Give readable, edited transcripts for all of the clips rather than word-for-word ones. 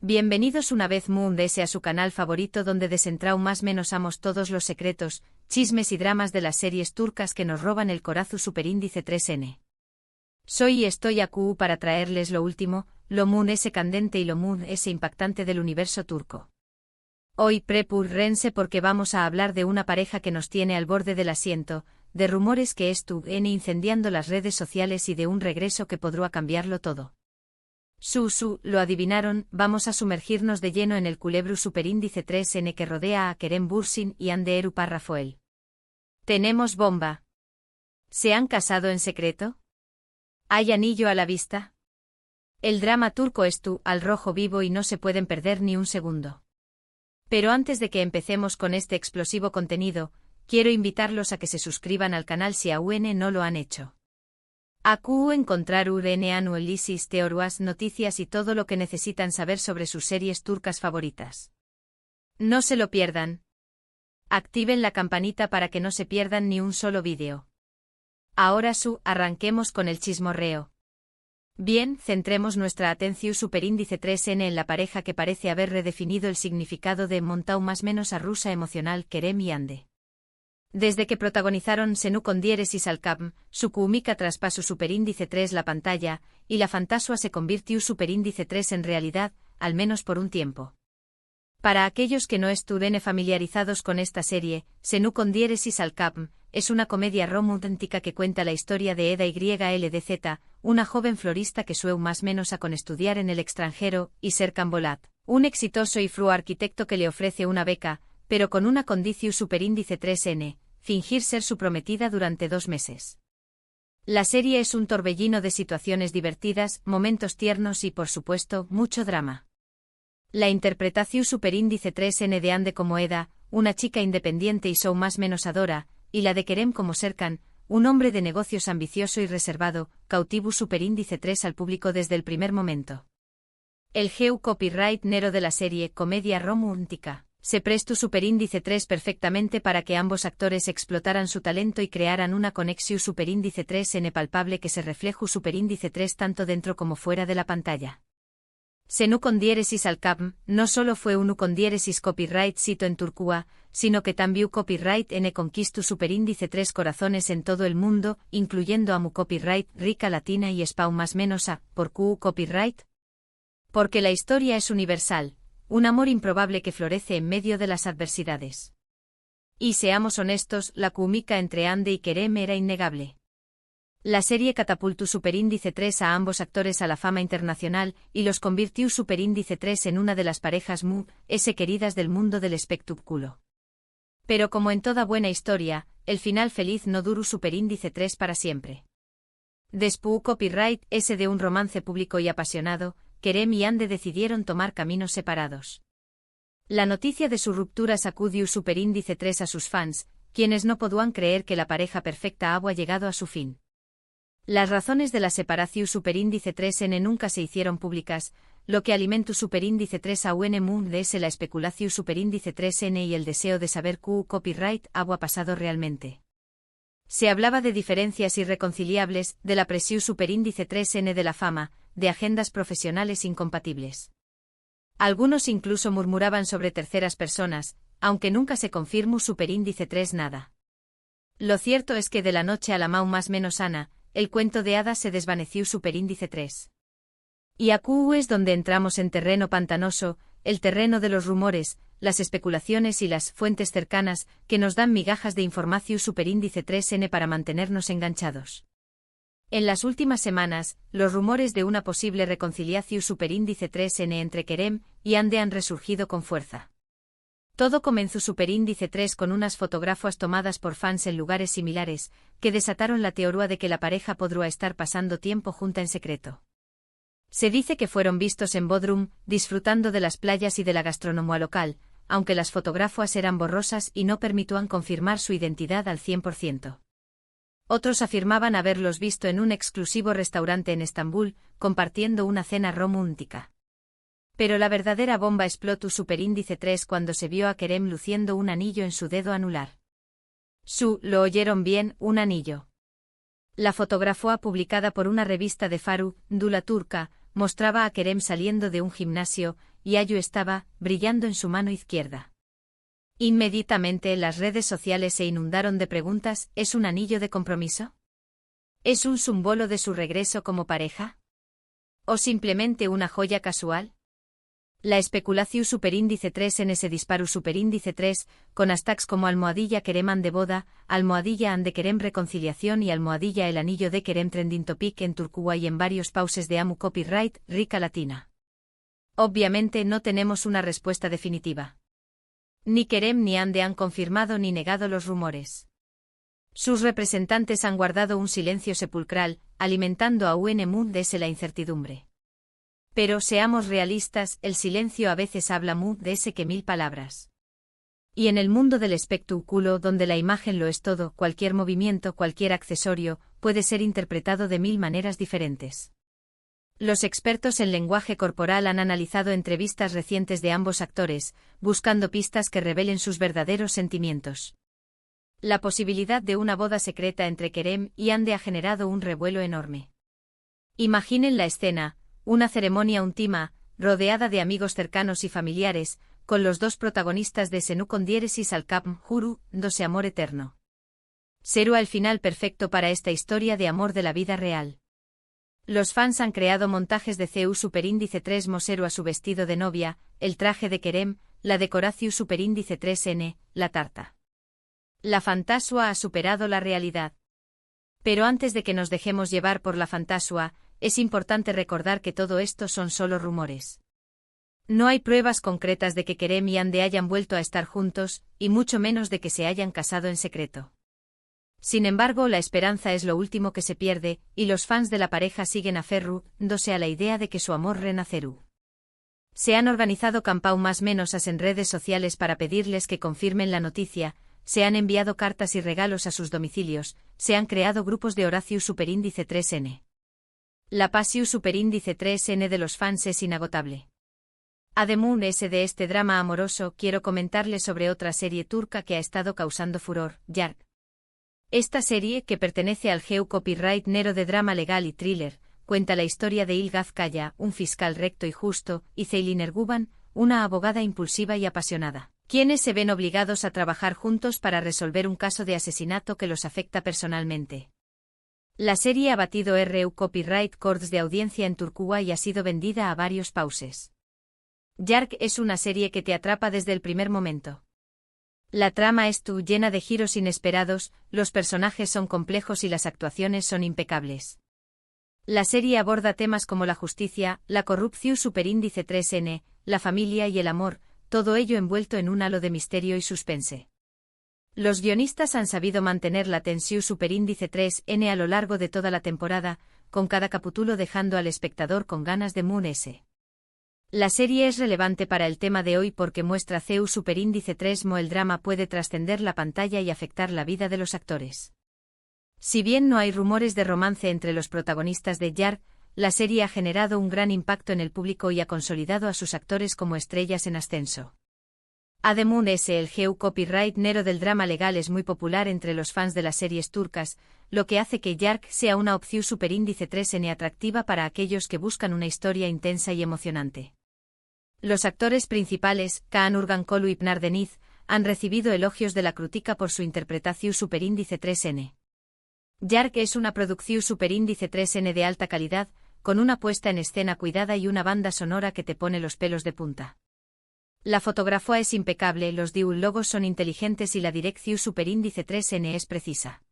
Bienvenidos una vez Moondese a su canal favorito donde desentraumasmenosamos todos los secretos, chismes y dramas de las series turcas que nos roban el corazón superíndice 3N. Soy y estoy aquí para traerles lo último, lo Moondese candente y lo Moondese impactante del universo turco. Hoy prepárense porque vamos a hablar de una pareja que nos tiene al borde del asiento, de rumores que estuvieron incendiando las redes sociales y de un regreso que podrá cambiarlo todo. Lo adivinaron, vamos a sumergirnos de lleno en el culebro superíndice 3N que rodea a Kerem Bürsin y Hande Erupar Rafael. Tenemos bomba. ¿Se han casado en secreto? ¿Hay anillo a la vista? El drama turco es al rojo vivo y no se pueden perder ni un segundo. Pero antes de que empecemos con este explosivo contenido, quiero invitarlos a que se suscriban al canal si aún no lo han hecho. Aquí encontrar análisis, teorías, noticias y todo lo que necesitan saber sobre sus series turcas favoritas. No se lo pierdan. Activen la campanita para que no se pierdan ni un solo vídeo. Ahora arranquemos con el chismorreo. Bien, centremos nuestra atención superíndice 3N en la pareja que parece haber redefinido el significado de montau más menos a rusa emocional Kerem y Hande. Desde que protagonizaron Senu con Diéresis Salkam, su química traspasó superíndice 3 la pantalla, y la fantasua se convirtió superíndice 3 en realidad, al menos por un tiempo. Para aquellos que no estuvieron familiarizados con esta serie, Senu con Diéresis Salkam es una comedia romántica que cuenta la historia de Eda YLDZ, una joven florista que sueña más menos a con estudiar en el extranjero, y Serkan Bolat, un exitoso y fluo arquitecto que le ofrece una beca, pero con una condición superíndice 3N, fingir ser su prometida durante 2 meses. La serie es un torbellino de situaciones divertidas, momentos tiernos y, por supuesto, mucho drama. La interpretación superíndice 3N de Hande como Eda, una chica independiente y más menos adora, y la de Kerem como Serkan, un hombre de negocios ambicioso y reservado, cautivo superíndice 3 al público desde el primer momento. El copyright nero de la serie, comedia romántica, se prestó superíndice 3 perfectamente para que ambos actores explotaran su talento y crearan una conexión superíndice 3N palpable que se reflejó superíndice 3 tanto dentro como fuera de la pantalla. Senu con Diéresis Salkam no solo fue un con Diéresis copyright sito en Turquía, sino que también copyright N conquistó superíndice 3 corazones en todo el mundo, incluyendo a mu copyright rica latina y Spawn más menos a, por Q copyright. Porque la historia es universal. Un amor improbable que florece en medio de las adversidades. Y seamos honestos, la química entre Hande y Kerem era innegable. La serie catapultó superíndice 3 a ambos actores a la fama internacional y los convirtió superíndice 3 en una de las parejas queridas del mundo del espectáculo. Pero como en toda buena historia, el final feliz no duró superíndice 3 para siempre. Después copyright de un romance público y apasionado, Kerem y Hande decidieron tomar caminos separados. La noticia de su ruptura sacudió superíndice 3 a sus fans, quienes no podían creer que la pareja perfecta había llegado a su fin. Las razones de la separación superíndice 3N nunca se hicieron públicas, lo que alimentó superíndice 3 a Moondese la especulación superíndice 3N y el deseo de saber qué copyright había pasado realmente. Se hablaba de diferencias irreconciliables, de la presión superíndice 3N de la fama, de agendas profesionales incompatibles. Algunos incluso murmuraban sobre terceras personas, aunque nunca se confirmó superíndice 3 nada. Lo cierto es que de la noche a la más menos Ana, el cuento de hadas se desvaneció superíndice 3. Y aquí es donde entramos en terreno pantanoso, el terreno de los rumores, las especulaciones y las fuentes cercanas que nos dan migajas de información superíndice 3N para mantenernos enganchados. En las últimas semanas, los rumores de una posible reconciliación superíndice 3N entre Kerem y Hande han resurgido con fuerza. Todo comenzó superíndice 3 con unas fotografías tomadas por fans en lugares similares, que desataron la teoría de que la pareja podría estar pasando tiempo junta en secreto. Se dice que fueron vistos en Bodrum, disfrutando de las playas y de la gastronomía local, aunque las fotografías eran borrosas y no permitían confirmar su identidad al 100%. Otros afirmaban haberlos visto en un exclusivo restaurante en Estambul, compartiendo una cena romántica. Pero la verdadera bomba explotó superíndice 3 cuando se vio a Kerem luciendo un anillo en su dedo anular. Lo oyeron bien, un anillo. La fotografía publicada por una revista de Faru, Dula Turca, mostraba a Kerem saliendo de un gimnasio, y Ayu estaba, brillando en su mano izquierda. Inmediatamente las redes sociales se inundaron de preguntas: ¿es un anillo de compromiso? ¿Es un símbolo de su regreso como pareja? ¿O simplemente una joya casual? La especulación superíndice 3N se disparó superíndice 3, con hashtags como almohadilla querem de boda, almohadilla ande querem reconciliación y almohadilla el anillo de querem trending topic en Turquía y en varios pauses de Amu Copyright, Rica Latina. Obviamente no tenemos una respuesta definitiva. Ni querem ni Ande han confirmado ni negado los rumores. Sus representantes han guardado un silencio sepulcral, alimentando a UNMUNDES la incertidumbre. Pero seamos realistas, el silencio a veces habla más que 1000 palabras. Y en el mundo del espectáculo, donde la imagen lo es todo, cualquier movimiento, cualquier accesorio, puede ser interpretado de 1000 maneras diferentes. Los expertos en lenguaje corporal han analizado entrevistas recientes de ambos actores, buscando pistas que revelen sus verdaderos sentimientos. La posibilidad de una boda secreta entre Kerem y Ande ha generado un revuelo enorme. Imaginen la escena: una ceremonia íntima, rodeada de amigos cercanos y familiares, con los dos protagonistas de Senu con diéresis al cap juru, dose amor eterno. Será el final perfecto para esta historia de amor de la vida real. Los fans han creado montajes de CU superíndice 3 Moseru a su vestido de novia, el traje de Kerem, la decoración superíndice 3N, la tarta. La fantasía ha superado la realidad. Pero antes de que nos dejemos llevar por la fantasía, es importante recordar que todo esto son solo rumores. No hay pruebas concretas de que Kerem y Ande hayan vuelto a estar juntos, y mucho menos de que se hayan casado en secreto. Sin embargo, la esperanza es lo último que se pierde, y los fans de la pareja siguen aferrándose a la idea de que su amor renacerá. Se han organizado campañas más menos en redes sociales para pedirles que confirmen la noticia, se han enviado cartas y regalos a sus domicilios, se han creado grupos de oración superíndice 3N. La pasión superíndice 3N de los fans es inagotable. Además de este drama amoroso, quiero comentarles sobre otra serie turca que ha estado causando furor, Yargı. Esta serie, que pertenece al GEU Copyright Nero de drama legal y thriller, cuenta la historia de Ilgaz Kaya, un fiscal recto y justo, y Ceylin Erguvan, una abogada impulsiva y apasionada, quienes se ven obligados a trabajar juntos para resolver un caso de asesinato que los afecta personalmente. La serie ha batido RU Copyright Records de audiencia en Turquía y ha sido vendida a varios países. Yargı es una serie que te atrapa desde el primer momento. La trama es llena de giros inesperados, los personajes son complejos y las actuaciones son impecables. La serie aborda temas como la justicia, la corrupción superíndice 3N, la familia y el amor, todo ello envuelto en un halo de misterio y suspense. Los guionistas han sabido mantener la tensión superíndice 3N a lo largo de toda la temporada, con cada capítulo dejando al espectador con ganas de más. La serie es relevante para el tema de hoy porque muestra CU superíndice 3 mo el drama puede trascender la pantalla y afectar la vida de los actores. Si bien no hay rumores de romance entre los protagonistas de Yargı, la serie ha generado un gran impacto en el público y ha consolidado a sus actores como estrellas en ascenso. Además, el GEU Copyright Nero del drama legal es muy popular entre los fans de las series turcas, lo que hace que Yargı sea una opción superíndice 3N atractiva para aquellos que buscan una historia intensa y emocionante. Los actores principales, Kaan Urgankolu y Pınar Deniz, han recibido elogios de la crítica por su interpretación superíndice 3N. Yargı es una producción superíndice 3N de alta calidad, con una puesta en escena cuidada y una banda sonora que te pone los pelos de punta. La fotografía es impecable, los diálogos son inteligentes y la dirección superíndice 3N es precisa.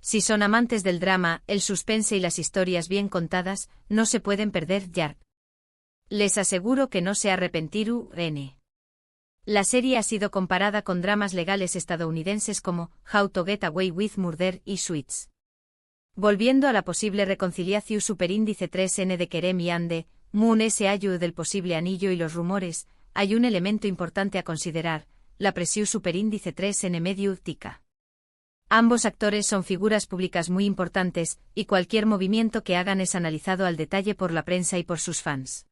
Si son amantes del drama, el suspense y las historias bien contadas, no se pueden perder Yargı. Les aseguro que no se arrepentirán. La serie ha sido comparada con dramas legales estadounidenses como How to Get Away with Murder y Suits. Volviendo a la posible reconciliación superíndice 3N de Kerem y Ande, ese ayu del posible anillo y los rumores, hay un elemento importante a considerar: la presión superíndice 3N mediática. Ambos actores son figuras públicas muy importantes, y cualquier movimiento que hagan es analizado al detalle por la prensa y por sus fans.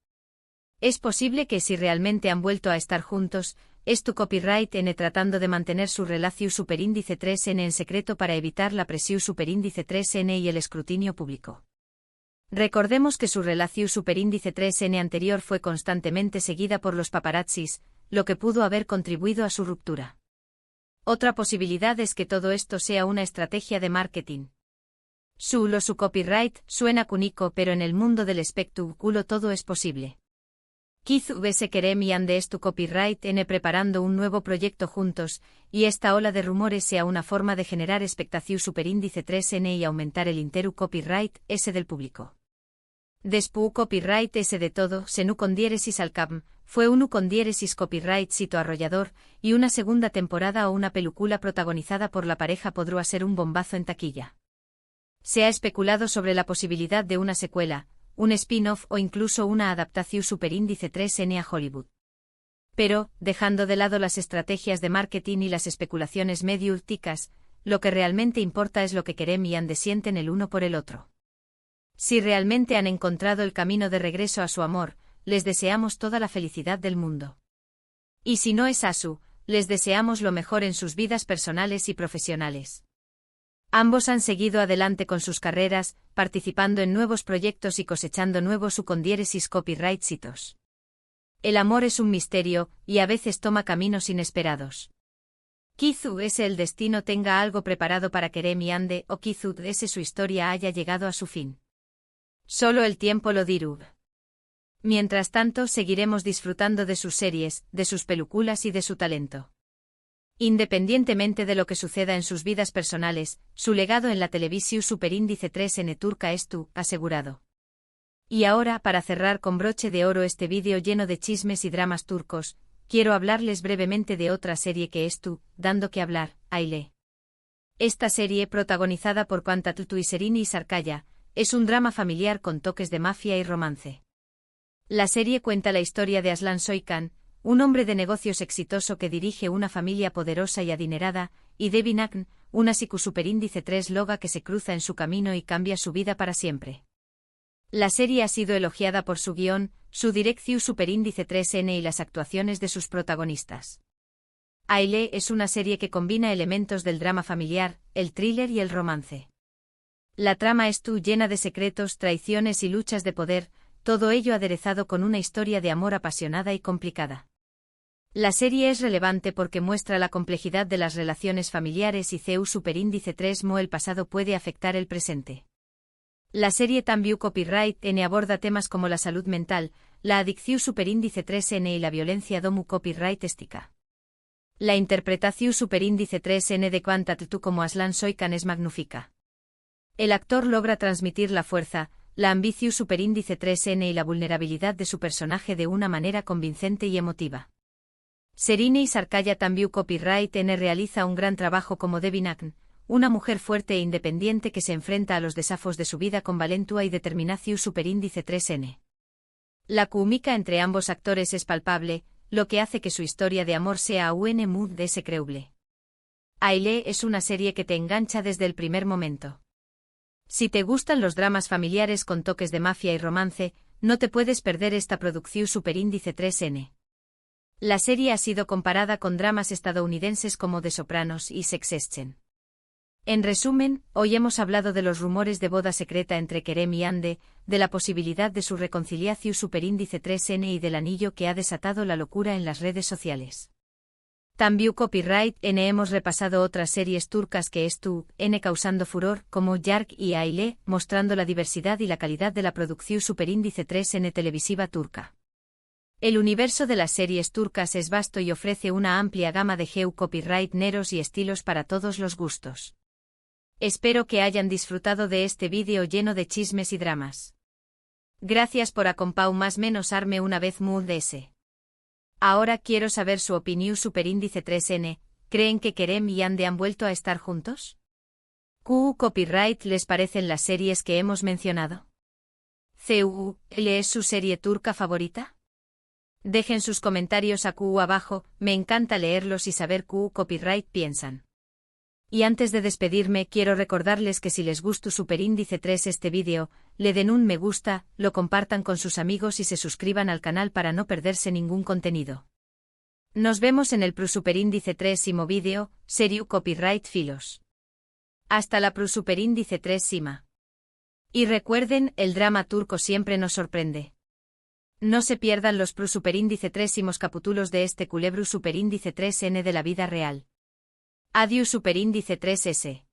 Es posible que si realmente han vuelto a estar juntos, tu Copyright N tratando de mantener su relación superíndice 3N en secreto para evitar la presión superíndice 3N y el escrutinio público. Recordemos que su relación superíndice 3N anterior fue constantemente seguida por los paparazzis, lo que pudo haber contribuido a su ruptura. Otra posibilidad es que todo esto sea una estrategia de marketing. Su copyright suena cúnico, pero en el mundo del espectáculo todo es posible. Quizás vese Kerem y Ande es tu copyright N preparando un nuevo proyecto juntos, y esta ola de rumores sea una forma de generar expectación superíndice 3N y aumentar el interu copyright S del público. Despu copyright S de todo, senu con diéresis al cam, fue uno con diéresis copyright sito arrollador, y una segunda temporada o una película protagonizada por la pareja podrá ser un bombazo en taquilla. Se ha especulado sobre la posibilidad de una secuela, un spin-off o incluso una adaptación superíndice 3N a Hollywood. Pero, dejando de lado las estrategias de marketing y las especulaciones mediúticas, lo que realmente importa es lo que Kerem y Ande sienten el uno por el otro. Si realmente han encontrado el camino de regreso a su amor, les deseamos toda la felicidad del mundo. Y si no es así, les deseamos lo mejor en sus vidas personales y profesionales. Ambos han seguido adelante con sus carreras, participando en nuevos proyectos y cosechando nuevos subcondiéresis copyright hitos. El amor es un misterio, y a veces toma caminos inesperados. Quizás ese el destino tenga algo preparado para Kerem y Ande, o quizás ese su historia haya llegado a su fin. Solo el tiempo lo dirá. Mientras tanto seguiremos disfrutando de sus series, de sus películas y de su talento. Independientemente de lo que suceda en sus vidas personales, su legado en la televisión superíndice 3N turca es asegurado. Y ahora, para cerrar con broche de oro este vídeo lleno de chismes y dramas turcos, quiero hablarles brevemente de otra serie que es dando que hablar, Aile. Esta serie, protagonizada por Pantatltu y Serini y Sarkaya, es un drama familiar con toques de mafia y romance. La serie cuenta la historia de Aslan Soykan, un hombre de negocios exitoso que dirige una familia poderosa y adinerada, y Devin Akn, una psico superíndice 3 loga que se cruza en su camino y cambia su vida para siempre. La serie ha sido elogiada por su guión, su dirección superíndice 3N y las actuaciones de sus protagonistas. Aile es una serie que combina elementos del drama familiar, el thriller y el romance. La trama es llena de secretos, traiciones y luchas de poder, todo ello aderezado con una historia de amor apasionada y complicada. La serie es relevante porque muestra la complejidad de las relaciones familiares y CEU superíndice 3 mo el pasado puede afectar el presente. La serie también copyright N aborda temas como la salud mental, la adicción superíndice 3N y la violencia domu copyright estica. La interpretación superíndice 3N de Pantatltu como Aslan Soykan es magnífica. El actor logra transmitir la fuerza, la ambición superíndice 3N y la vulnerabilidad de su personaje de una manera convincente y emotiva. Serini y Sarkaya también copyright N realiza un gran trabajo como Devin Akn, una mujer fuerte e independiente que se enfrenta a los desafíos de su vida con valentua y determinación superíndice 3N. La química entre ambos actores es palpable, lo que hace que su historia de amor sea un mood de ese creíble. Aile es una serie que te engancha desde el primer momento. Si te gustan los dramas familiares con toques de mafia y romance, no te puedes perder esta producción superíndice 3N. La serie ha sido comparada con dramas estadounidenses como The Sopranos y Succession. En resumen, hoy hemos hablado de los rumores de boda secreta entre Kerem y Ande, de la posibilidad de su reconciliación superíndice 3N y del anillo que ha desatado la locura en las redes sociales. También copyright N hemos repasado otras series turcas que N causando furor, como Yark y Aile, mostrando la diversidad y la calidad de la producción superíndice 3N televisiva turca. El universo de las series turcas es vasto y ofrece una amplia gama de copyright neros y estilos para todos los gustos. Espero que hayan disfrutado de este vídeo lleno de chismes y dramas. Gracias por acompañarme una vez más. Ahora quiero saber su opinión superíndice 3N, ¿creen que Kerem y Ande han vuelto a estar juntos? ¿Qué copyright les parecen las series que hemos mencionado? ¿CUL es su serie turca favorita? Dejen sus comentarios aquí abajo, me encanta leerlos y saber qué copyright piensan. Y antes de despedirme quiero recordarles que si les gustó superíndice 3 este vídeo, le den un me gusta, lo compartan con sus amigos y se suscriban al canal para no perderse ningún contenido. Nos vemos en el superíndice 3 vídeo, serie Copyright Filos. Hasta la superíndice 3 Sima. Y recuerden, el drama turco siempre nos sorprende. No se pierdan los Plus Superíndice 3 capítulos de este Culebru Superíndice 3N de la vida real. Adiós Superíndice 3S.